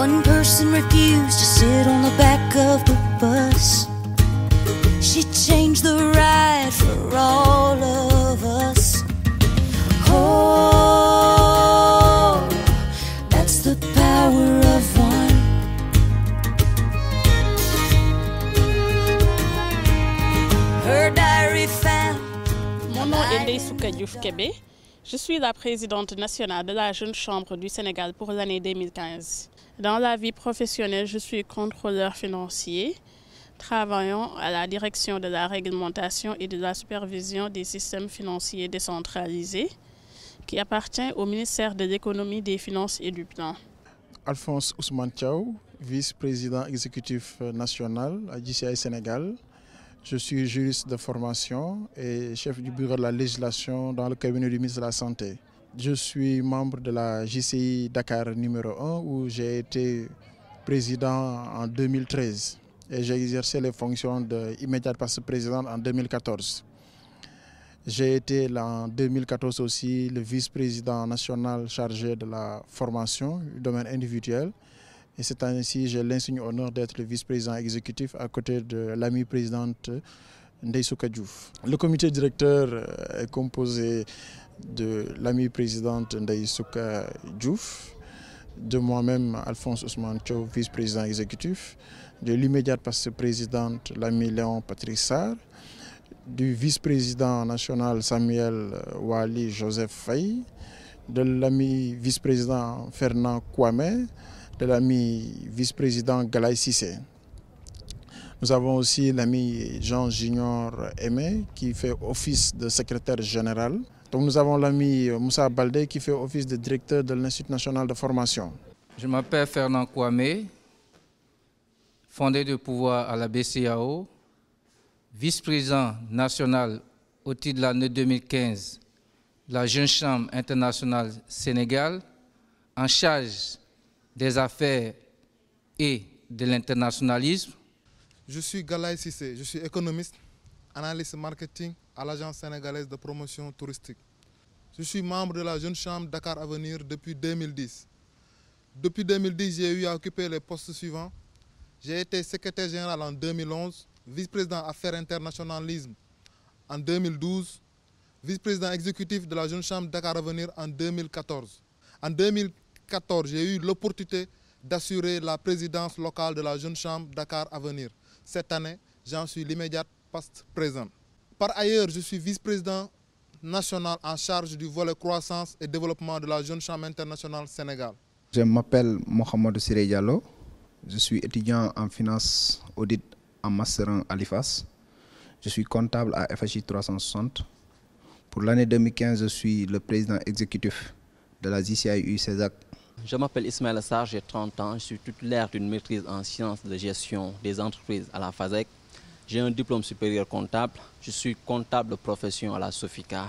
One person refused to sit on the back of the bus. She changed the ride for all of us. Oh, that's the power of one. Her diary found. Mon nom est Ndeye Souka Diouf Kébé. Je suis la présidente nationale de la Jeune Chambre du Sénégal pour l'année 2015. Dans la vie professionnelle, je suis contrôleur financier, travaillant à la direction de la réglementation et de la supervision des systèmes financiers décentralisés, qui appartient au ministère de l'économie, des finances et du plan. Alphonse Ousmane Thiaw, vice-président exécutif national à JCI Sénégal. Je suis juriste de formation et chef du bureau de la législation dans le cabinet du ministre de la Santé. Je suis membre de la JCI Dakar numéro 1 où j'ai été président en 2013 et j'ai exercé les fonctions d'immédiat vice-président en 2014. J'ai été en 2014 aussi le vice-président national chargé de la formation du domaine individuel. Et cette année-ci, j'ai l'insigne honneur d'être le vice-président exécutif à côté de l'amie présidente Ndeye Souka Diouf. Le comité directeur est composé de l'amie présidente Ndeye Souka Diouf, de moi-même Alphonse Ousmane Thiaw, vice-président exécutif, de l'immédiate vice-présidente l'ami Léon Patrice Sarr, du vice-président national Samuel Wali Joseph Faye, de l'ami vice-président Fernand Kouamé, de l'ami vice-président Galaye Cissé. Nous avons aussi l'ami Jean Junior Aimé qui fait office de secrétaire général. Donc nous avons l'ami Moussa Baldé qui fait office de directeur de l'Institut national de formation. Je m'appelle Fernand Kouamé, fondé de pouvoir à la BCEAO, vice-président national au titre de l'année 2015 de la Jeune Chambre internationale Sénégal, en charge des affaires et de l'internationalisme. Je suis Galaye Cissé, je suis économiste, analyste marketing à l'Agence sénégalaise de promotion touristique. Je suis membre de la Jeune Chambre Dakar Avenir depuis 2010. Depuis 2010, j'ai eu à occuper les postes suivants. J'ai été secrétaire général en 2011, vice-président Affaires internationalisme en 2012, vice-président exécutif de la Jeune Chambre Dakar Avenir en 2014. En 2014, j'ai eu l'opportunité d'assurer la présidence locale de la Jeune Chambre Dakar Avenir. Cette année, j'en suis l'immédiat past présent. Par ailleurs, je suis vice-président national en charge du volet croissance et développement de la Jeune Chambre internationale Sénégal. Je m'appelle Mohamed Siré Diallo. Je suis étudiant en finance audit en master à l'IFAS. Je suis comptable à FHI 360. Pour l'année 2015, je suis le président exécutif de la JCI CESAC. Je m'appelle Ismaël Sarr, j'ai 30 ans, je suis titulaire d'une maîtrise en sciences de gestion des entreprises à la FASEC. J'ai un diplôme supérieur comptable, je suis comptable de profession à la Sofica.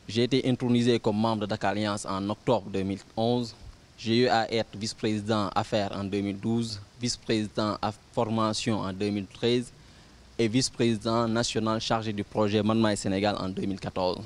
J'ai été intronisé comme membre de Dakar Alliance en octobre 2011. J'ai eu à être vice-président affaires en 2012, vice-président à formation en 2013 et vice-président national chargé du projet Manmaï Sénégal en 2014.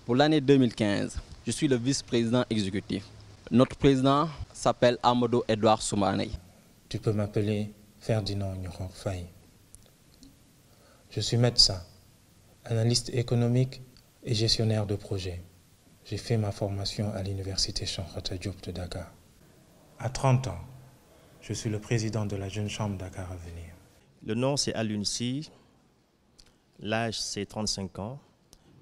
Pour l'année 2015, je suis le vice-président exécutif. Notre président s'appelle Amadou Edouard Soumaré. Tu peux m'appeler Ferdinand Nyoror Faye. Je suis médecin, analyste économique et gestionnaire de projet. J'ai fait ma formation à l'université Cheikh Anta Diop de Dakar. À 30 ans, je suis le président de la Jeune Chambre Dakar Avenir. Le nom c'est Alioune Sy, l'âge c'est 35 ans.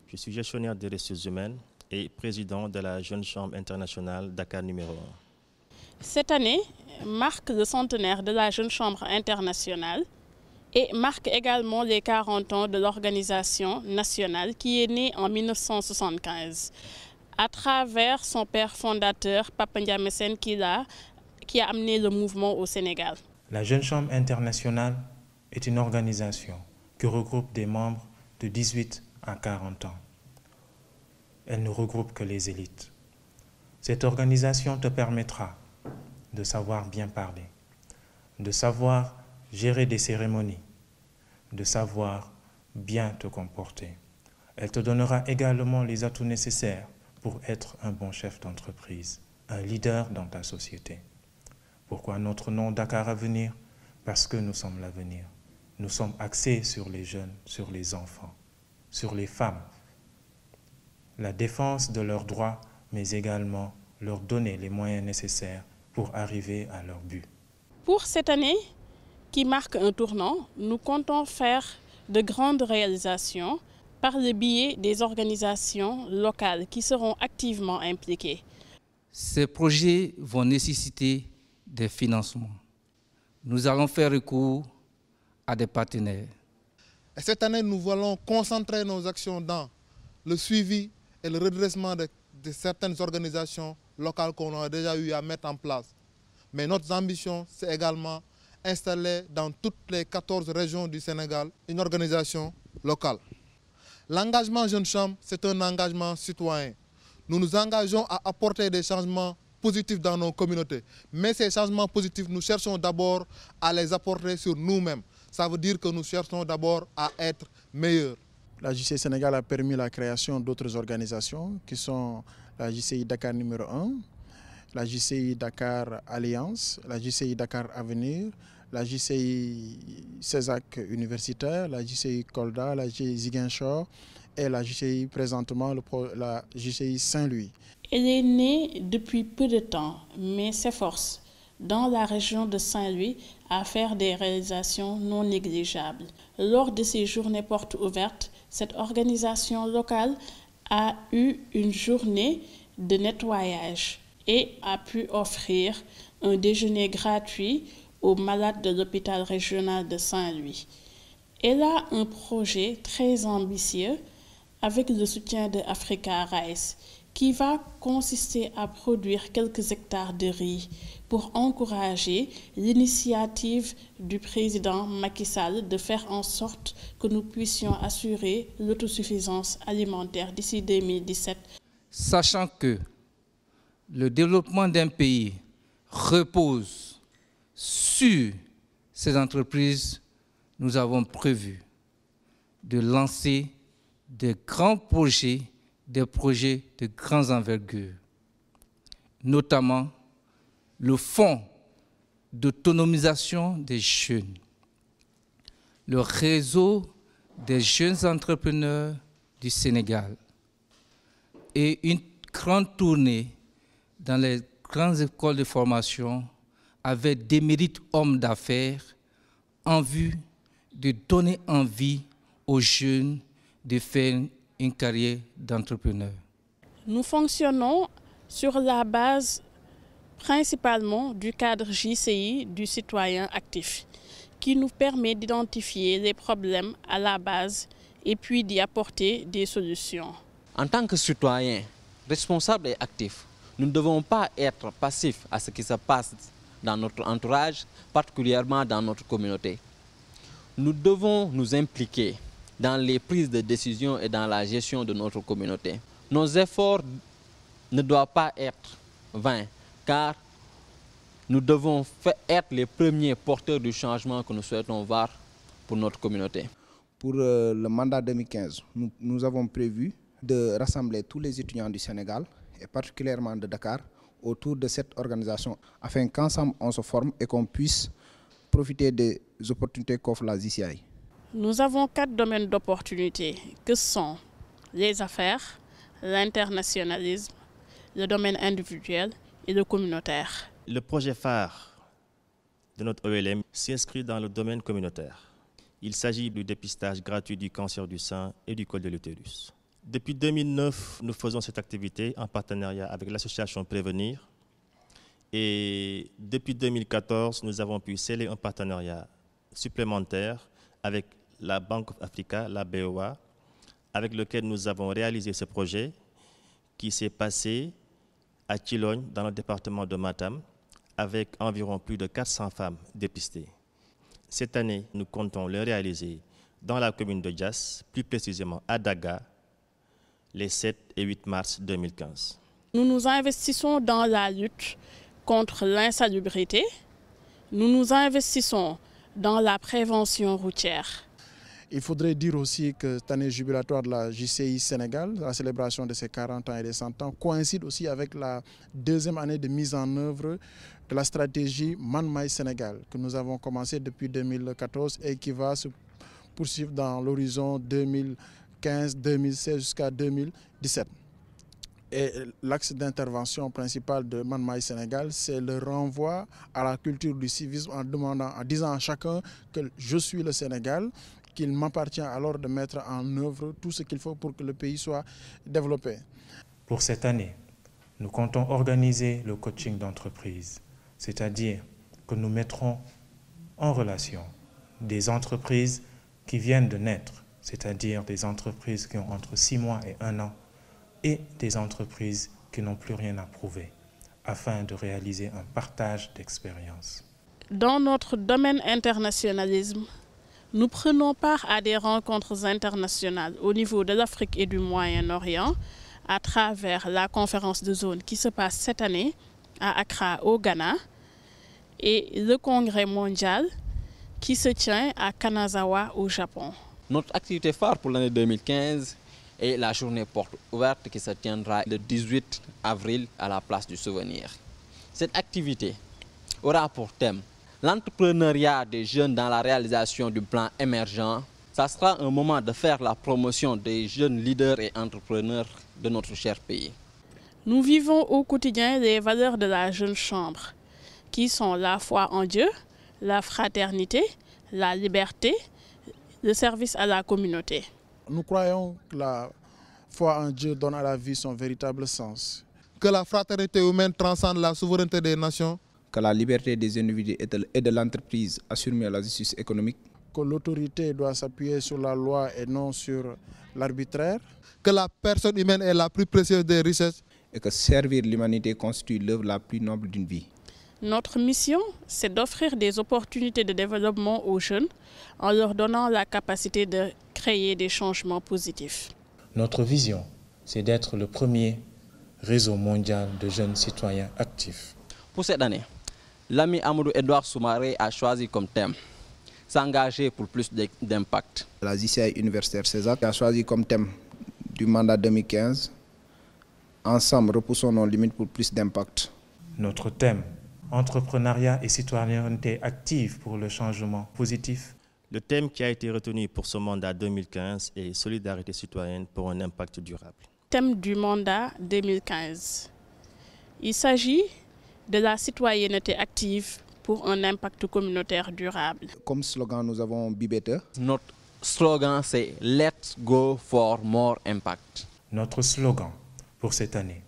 Je suis gestionnaire des ressources humaines et président de la Jeune Chambre internationale Dakar numéro 1. Cette année marque le centenaire de la Jeune Chambre internationale et marque également les 40 ans de l'organisation nationale qui est née en 1975 à travers son père fondateur, Papa Ndiamé Sène, qui a amené le mouvement au Sénégal. La Jeune Chambre internationale est une organisation qui regroupe des membres de 18 à 40 ans. Elle ne regroupe que les élites. Cette organisation te permettra de savoir bien parler, de savoir gérer des cérémonies, de savoir bien te comporter. Elle te donnera également les atouts nécessaires pour être un bon chef d'entreprise, un leader dans ta société. Pourquoi notre nom Dakar Avenir? Parce que nous sommes l'avenir. Nous sommes axés sur les jeunes, sur les enfants, sur les femmes. La défense de leurs droits, mais également leur donner les moyens nécessaires pour arriver à leur but. Pour cette année, qui marque un tournant, nous comptons faire de grandes réalisations par le biais des organisations locales qui seront activement impliquées. Ces projets vont nécessiter des financements. Nous allons faire recours à des partenaires. Et cette année, nous voulons concentrer nos actions dans le suivi et le redressement de certaines organisations locales qu'on a déjà eu à mettre en place. Mais notre ambition, c'est également installer dans toutes les 14 régions du Sénégal une organisation locale. L'engagement Jeune Chambre, c'est un engagement citoyen. Nous nous engageons à apporter des changements positifs dans nos communautés. Mais ces changements positifs, nous cherchons d'abord à les apporter sur nous-mêmes. Ça veut dire que nous cherchons d'abord à être meilleurs. La JCI Sénégal a permis la création d'autres organisations qui sont la JCI Dakar numéro 1, la JCI Dakar Alliance, la JCI Dakar Avenir, la JCI CESAC universitaire, la JCI Kolda, la JCI Ziguinchor et la JCI présentement, la JCI Saint-Louis. Elle est née depuis peu de temps, mais s'efforce dans la région de Saint-Louis à faire des réalisations non négligeables. Lors de ces journées portes ouvertes, cette organisation locale a eu une journée de nettoyage et a pu offrir un déjeuner gratuit aux malades de l'hôpital régional de Saint-Louis. Elle a un projet très ambitieux avec le soutien de Africa Rice qui va consister à produire quelques hectares de riz pour encourager l'initiative du président Macky Sall de faire en sorte que nous puissions assurer l'autosuffisance alimentaire d'ici 2017. Sachant que le développement d'un pays repose sur ces entreprises, nous avons prévu de lancer de grands projets, des projets de grande envergure, notamment le fonds d'autonomisation des jeunes, le réseau des jeunes entrepreneurs du Sénégal et une grande tournée dans les grandes écoles de formation avec d'émérites hommes d'affaires en vue de donner envie aux jeunes de faire une carrière d'entrepreneur. Nous fonctionnons sur la base principalement du cadre JCI du citoyen actif, qui nous permet d'identifier les problèmes à la base et puis d'y apporter des solutions. En tant que citoyens responsables et actifs, nous ne devons pas être passifs à ce qui se passe dans notre entourage, particulièrement dans notre communauté. Nous devons nous impliquer dans les prises de décision et dans la gestion de notre communauté. Nos efforts ne doivent pas être vains, car nous devons être les premiers porteurs du changement que nous souhaitons voir pour notre communauté. Pour le mandat 2015, nous avons prévu de rassembler tous les étudiants du Sénégal, et particulièrement de Dakar, autour de cette organisation, afin qu'ensemble on se forme et qu'on puisse profiter des opportunités qu'offre la JCI. Nous avons 4 domaines d'opportunités, que sont les affaires, l'internationalisme, le domaine individuel et le communautaire. Le projet phare de notre OLM s'inscrit dans le domaine communautaire. Il s'agit du dépistage gratuit du cancer du sein et du col de l'utérus. Depuis 2009, nous faisons cette activité en partenariat avec l'association Prévenir. Et depuis 2014, nous avons pu sceller un partenariat supplémentaire avec la Bank of Africa, la BOA, avec lequel nous avons réalisé ce projet qui s'est passé à Thilogne, dans le département de Matam, avec environ plus de 400 femmes dépistées. Cette année, nous comptons le réaliser dans la commune de Diass, plus précisément à Daga, les 7 et 8 mars 2015. Nous nous investissons dans la lutte contre l'insalubrité. Nous nous investissons dans la prévention routière. Il faudrait dire aussi que cette année jubilatoire de la JCI Sénégal, la célébration de ses 40 ans et des 100 ans, coïncide aussi avec la deuxième année de mise en œuvre de la stratégie Man My Sénégal que nous avons commencé depuis 2014 et qui va se poursuivre dans l'horizon 2015-2016 jusqu'à 2017. Et l'axe d'intervention principal de Man My Sénégal, c'est le renvoi à la culture du civisme en disant à chacun que je suis le Sénégal, qu'il m'appartient alors de mettre en œuvre tout ce qu'il faut pour que le pays soit développé. Pour cette année, nous comptons organiser le coaching d'entreprise, c'est-à-dire que nous mettrons en relation des entreprises qui viennent de naître, c'est-à-dire des entreprises qui ont entre 6 mois et 1 an, et des entreprises qui n'ont plus rien à prouver, afin de réaliser un partage d'expériences. Dans notre domaine internationalisme, nous prenons part à des rencontres internationales au niveau de l'Afrique et du Moyen-Orient à travers la conférence de zone qui se passe cette année à Accra au Ghana et le congrès mondial qui se tient à Kanazawa au Japon. Notre activité phare pour l'année 2015 est la journée porte ouverte qui se tiendra le 18 avril à la place du Souvenir. Cette activité aura pour thème l'entrepreneuriat des jeunes dans la réalisation du plan émergent. Ça sera un moment de faire la promotion des jeunes leaders et entrepreneurs de notre cher pays. Nous vivons au quotidien les valeurs de la jeune chambre, qui sont la foi en Dieu, la fraternité, la liberté, le service à la communauté. Nous croyons que la foi en Dieu donne à la vie son véritable sens. Que la fraternité humaine transcende la souveraineté des nations. Que la liberté des individus et de l'entreprise assure la justice économique. Que l'autorité doit s'appuyer sur la loi et non sur l'arbitraire. Que la personne humaine est la plus précieuse des richesses. Et que servir l'humanité constitue l'œuvre la plus noble d'une vie. Notre mission, c'est d'offrir des opportunités de développement aux jeunes en leur donnant la capacité de créer des changements positifs. Notre vision, c'est d'être le premier réseau mondial de jeunes citoyens actifs. Pour cette année, l'ami Amadou Edouard Soumaré a choisi comme thème s'engager pour plus d'impact. La JCI Universitaire César a choisi comme thème du mandat 2015 ensemble repoussons nos limites pour plus d'impact. Notre thème entrepreneuriat et citoyenneté active pour le changement positif. Le thème qui a été retenu pour ce mandat 2015 est solidarité citoyenne pour un impact durable. Thème du mandat 2015. Il s'agit de la citoyenneté active pour un impact communautaire durable. Comme slogan, nous avons Be Better. Notre slogan, c'est Let's Go for More Impact. Notre slogan pour cette année,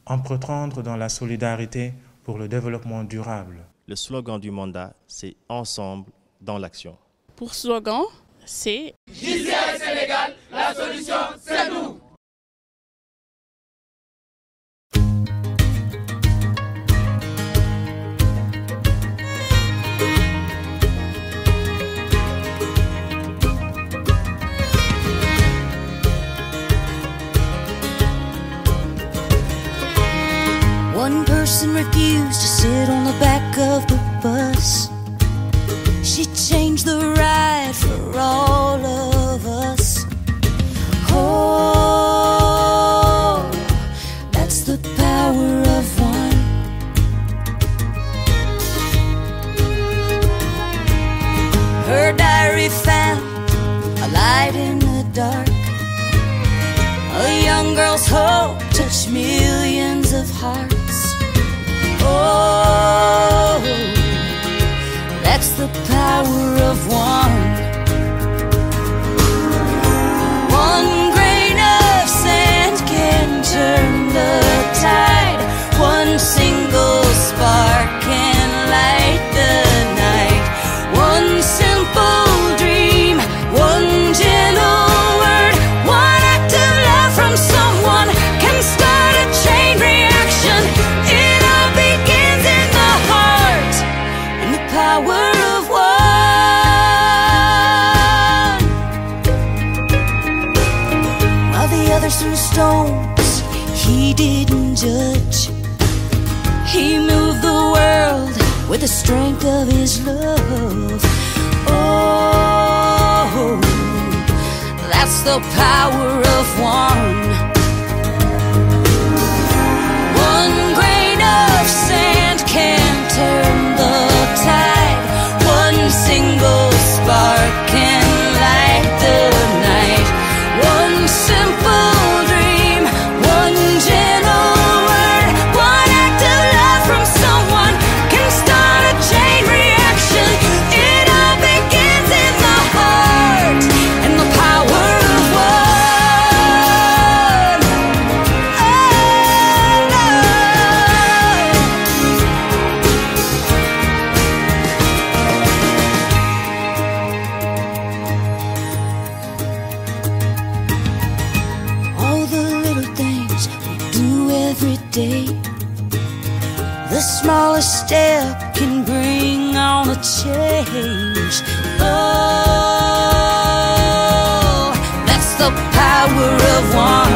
entreprendre dans la solidarité pour le développement durable. Le slogan du mandat, c'est Ensemble dans l'action. Pour slogan, c'est JCI Sénégal, la solution, c'est nous. One person refused to sit on the back of the bus. She changed the ride for all of us. Oh, that's the power of one. Her diary found a light in the dark. A young girl's hope touched millions of hearts. Oh, that's the power of one. One grain of sand can turn the tide. One single spark can light the night. One simple dream, one gentle word, one act of love from someone can start a chain reaction. It all begins in the heart and the power of one. While the others threw stones, he didn't judge. He moved the world with the strength of his love. Oh, That's the power of one. One grain of sand can turn the tide. One single spark can light the night. One simple dream, one gentle word, one act of love from someone can start a chain reaction. It all begins in the heart and the power of one. All the little things we do every day, the smallest step can bring on a change. Oh, that's the power of one.